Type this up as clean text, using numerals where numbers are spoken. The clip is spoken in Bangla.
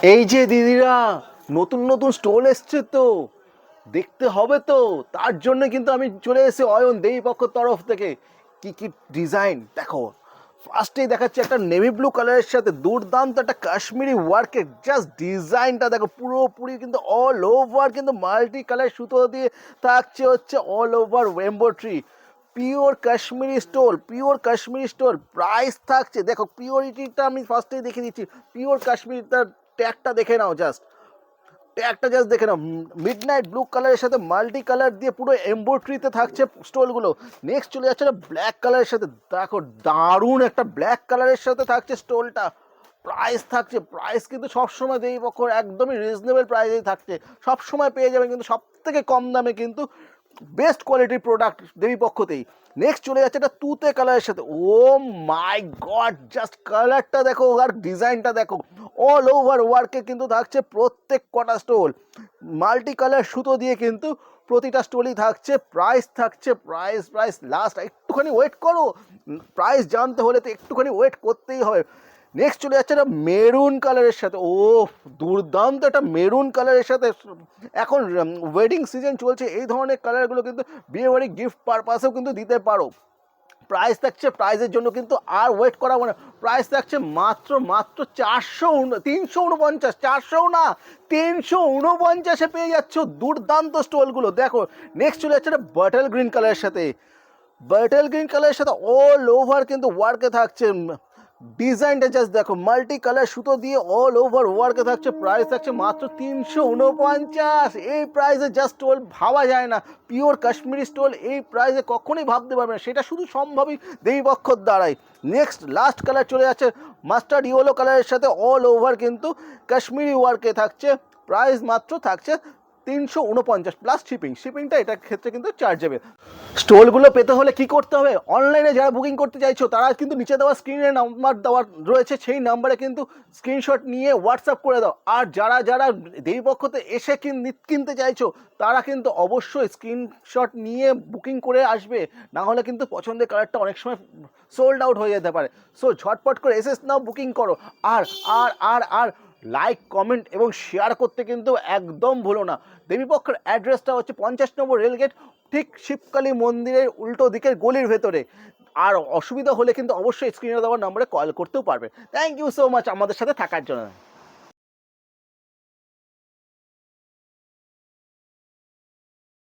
এই যে দিদিরা, নতুন নতুন স্টল এসছে তো, দেখতে হবে তো। তার জন্য কিন্তু আমি চলে এসেছি অয়ন দেবীপক্ষর তরফ থেকে। কি কি ডিজাইন দেখো। ফার্স্টেই দেখাচ্ছে একটা নেভি ব্লু কালারের সাথে দুর্দান্ত একটা কাশ্মীরি ওয়ার্কের জাস্ট ডিজাইনটা দেখো, পুরোপুরি কিন্তু অল ওভার কিন্তু মাল্টি কালার সুতো দিয়ে থাকছে হচ্ছে all over embroidery. Pure Kashmiri stole, pure Kashmiri stole. Price থাকছে দেখো, পিওরিটিটা আমি ফার্স্টেই দেখে দিচ্ছি। পিওর কাশ্মীরি, তার ট্যাগটা দেখে নাও জাস্ট। ট্যাগটা জাস্ট দেখে নাও, মিডনাইট ব্লু কালারের সাথে মাল্টি কালার দিয়ে পুরো এমব্রয়ডারিতে থাকছে স্টোলগুলো। নেক্সট চলে যাচ্ছে না ব্ল্যাক কালারের সাথে, দেখো দারুণ একটা ব্ল্যাক কালারের সাথে থাকছে স্টোলটা। প্রাইস থাকছে, প্রাইস কিন্তু সবসময় দেবীপক্ষ একদমই রিজনেবল প্রাইসেই থাকছে, সবসময় পেয়ে যাবেন কিন্তু সব থেকে কম দামে কিন্তু বেস্ট কোয়ালিটির প্রোডাক্ট দেবীপক্ষতেই। নেক্সট চলে যাচ্ছে একটা তুতে কালারের সাথে। ও মাই গড, জাস্ট কালারটা দেখো আর ডিজাইনটা দেখো। অল ওভার ওয়ার্কে কিন্তু থাকছে প্রত্যেক কটা স্টোল মাল্টি কালার সুতো দিয়ে কিন্তু প্রতিটা স্টোলই থাকছে। প্রাইস থাকছে, প্রাইস প্রাইস লাস্ট, একটুখানি ওয়েট করো। প্রাইস জানতে হলে তো একটুখানি ওয়েট করতেই হবে। নেক্সট চলে যাচ্ছে একটা মেরুন কালারের সাথে। ও দুর্দান্ত একটা মেরুন কালারের সাথে। এখন ওয়েডিং সিজন চলছে, এই ধরনের কালারগুলো কিন্তু বিয়েবাড়ি গিফট পারপাসেও কিন্তু দিতে পারো। প্রাইস থাকছে, প্রাইসের জন্য কিন্তু আর ওয়েট করা মানে, প্রাইস থাকছে মাত্র মাত্র 349, 400 না 349-এ পেয়ে যাচ্ছ দুর্দান্ত স্টলগুলো দেখো। নেক্সট চলে যাচ্ছে একটা বাটল গ্রিন কালারের সাথে। বাটল গ্রিন কালারের সাথে অল ওভার কিন্তু ওয়ার্কে থাকছে। ডিজাইনটা জাস্ট দেখো, মাল্টি কালার সুতো দিয়ে অল ওভার ওয়ার্কে থাকছে। প্রাইস থাকছে মাত্র 349। এই প্রাইসে জাস্ট স্টোল ভাবা যায় না। পিওর কাশ্মীরি স্টোল এই প্রাইসে কখনোই ভাবতে পারবে না, সেটা শুধু সম্ভবই দেবীপক্ষর দ্বারাই। নেক্সট লাস্ট কালার চলে যাচ্ছে মাস্টার্ড ইয়েলো কালারের সাথে অল ওভার কিন্তু কাশ্মীরি ওয়ার্কে থাকছে। প্রাইস মাত্র থাকছে 349 প্লাস শিপিং। শিপিংটা এটার ক্ষেত্রে কিন্তু চার্জেবল। স্টলগুলো পেতে হলে কি করতে হবে? অনলাইনে যারা বুকিং করতে চাইছো তারা কিন্তু নিচে দেওয়া স্ক্রিনে নাম্বার দেওয়া রয়েছে, সেই নাম্বারে কিন্তু স্ক্রিনশট নিয়ে হোয়াটসঅ্যাপ করে দাও। আর যারা যারা দেবীপক্ষতে এসে কিনতে চাইছো তারা কিন্তু অবশ্যই স্ক্রিনশট নিয়ে বুকিং করে আসবে, না হলে কিন্তু পছন্দের কালারটা অনেক সময় সোল্ড আউট হয়ে যেতে পারে। সো ঝটপট করে এসে নাও, বুকিং করো। আর আর আর আর লাইক, কমেন্ট এবং শেয়ার করতে কিন্তু একদম ভুলো না। দেবীপক্ষের অ্যাড্রেসটা হচ্ছে 50 নম্বর রেলগেট, ঠিক শিবকালী মন্দিরের উল্টো দিকের গলির ভেতরে। আর অসুবিধা হলে কিন্তু অবশ্যই স্ক্রিনে দেওয়ার নম্বরে কল করতেও পারবে। থ্যাংক ইউ সো মাচ আমাদের সাথে থাকার জন্য।